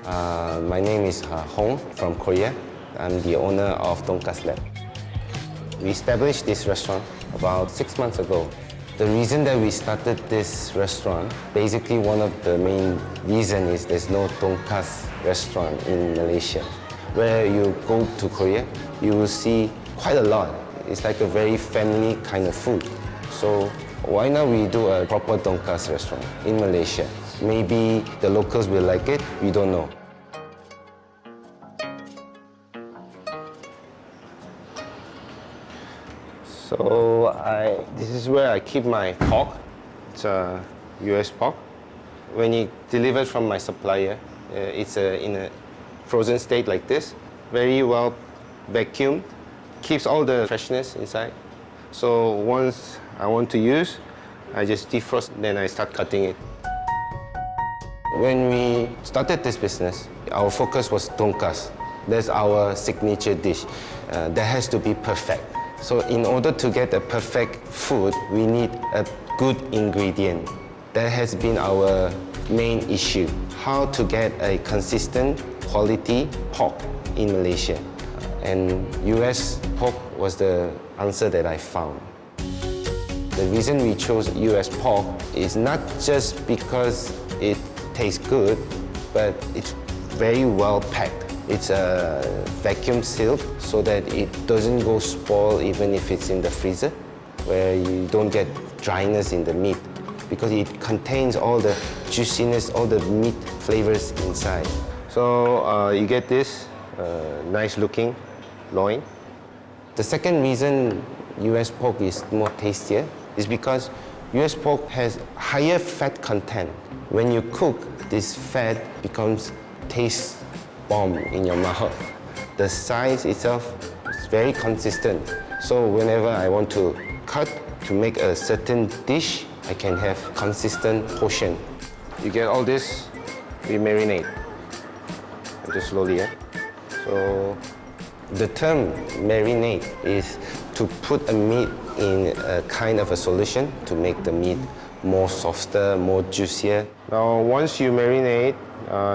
My name is Hong from Korea. I'm the owner of Donkas Lab. We established this restaurant about 6 months ago. The reason that we started this restaurant, basically one of the main reasons is there's no Donkas restaurant in Malaysia. Where you go to Korea, you will see quite a lot. It's like a very family kind of food. So why not we do a proper Donkas restaurant in Malaysia? Maybe the locals will like it, we don't know. So this is where I keep my pork. It's a US pork. When it delivered from my supplier, it's in a frozen state like this. Very well vacuumed, keeps all the freshness inside. So once I want to use, I just defrost, then I start cutting it. When we started this business, our focus was Donkas. That's our signature dish. That has to be perfect. So in order to get a perfect food, we need a good ingredient. That has been our main issue. How to get a consistent quality pork in Malaysia. And US pork was the answer that I found. The reason we chose US pork is not just because it tastes good, but it's very well packed. It's a vacuum sealed so that it doesn't go spoil even if it's in the freezer, where you don't get dryness in the meat because it contains all the juiciness, all the meat flavors inside. So you get this nice looking loin. The second reason US pork is more tastier is because US pork has higher fat content. When you cook, this fat becomes taste bomb in your mouth. The size itself is very consistent. So whenever I want to cut to make a certain dish, I can have consistent portion. You get all this, we marinate. Just slowly, yeah? So the term marinate is to put a meat in a kind of a solution to make the meat more softer, more juicier. Now once you marinate,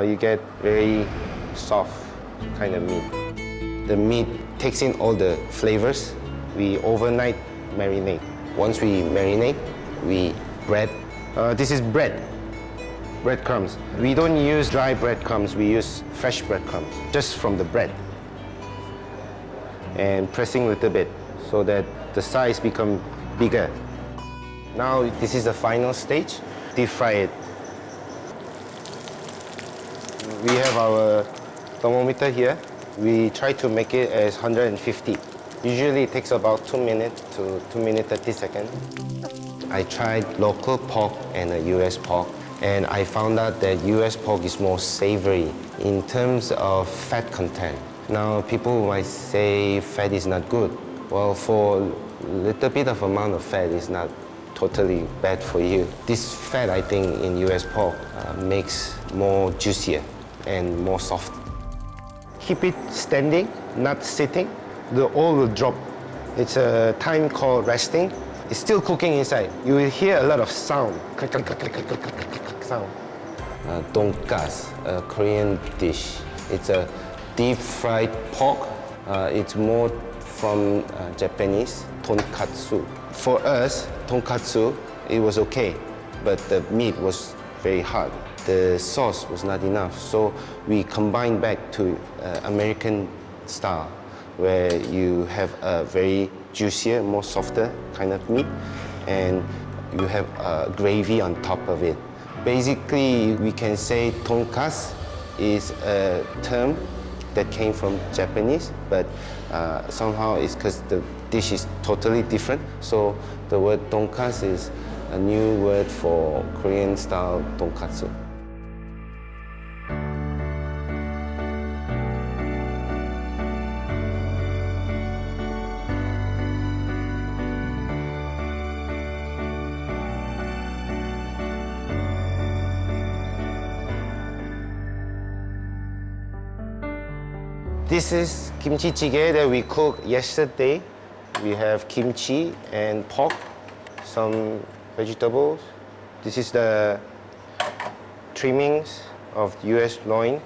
you get very soft kind of meat. The meat takes in all the flavors. We overnight marinate. Once we marinate, we bread. This is breadcrumbs. We don't use dry breadcrumbs, we use fresh breadcrumbs, just from the bread. And pressing a little bit so that the size become bigger. Now this is the final stage, deep fry it. We have our thermometer here. We try to make it as 150. Usually it takes about 2 minutes to 2 minutes 30 seconds. I tried local pork and a US pork, and I found out that US pork is more savory in terms of fat content. Now people might say fat is not good. Well, for a little bit of amount of fat is not totally bad for you. This fat, I think, in US pork makes more juicier and more soft. Keep it standing, not sitting. The oil will drop. It's a time called resting. It's still cooking inside. You will hear a lot of sound. Click, click, click, click, click, click, click, click, sound. Donkas, a Korean dish. It's a deep fried pork. It's more from Japanese, Tonkatsu. For us, Tonkatsu, it was okay, but the meat was very hard. The sauce was not enough, so we combined back to American style, where you have a very juicier, more softer kind of meat, and you have gravy on top of it. Basically, we can say Donkas is a term that came from Japanese, but somehow it's because the dish is totally different. So the word Donkas is a new word for Korean style tonkatsu. This is kimchi jjigae that we cooked yesterday. We have kimchi and pork, some vegetables. This is the trimmings of US loin.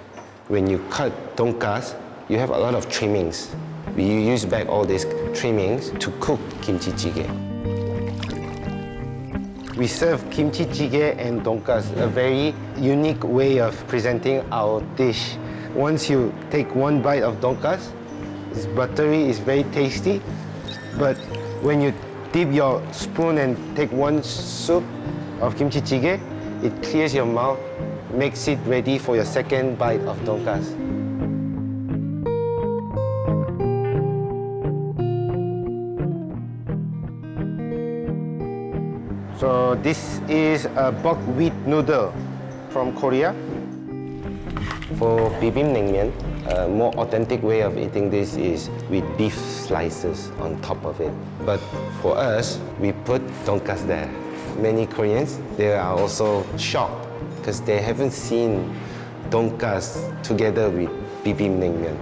when you cut donkas, you have a lot of trimmings. We use back all these trimmings to cook kimchi jjigae. We serve kimchi jjigae and donkas, a very unique way of presenting our dish. Once you take one bite of donkas, it's buttery, it's very tasty. But when you dip your spoon and take one soup of kimchi jjigae, it clears your mouth, makes it ready for your second bite of donkas. So this is a buckwheat noodle from Korea. For bibimbap, a more authentic way of eating this is with beef slices on top of it. But for us, we put donkas there. Many Koreans, they are also shocked because they haven't seen donkas together with bibimbap.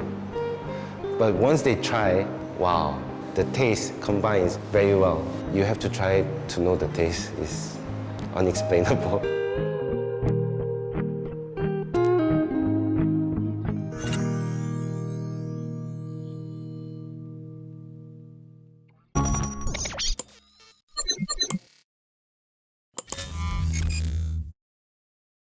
But once they try, wow, the taste combines very well. You have to try it to know the taste is unexplainable.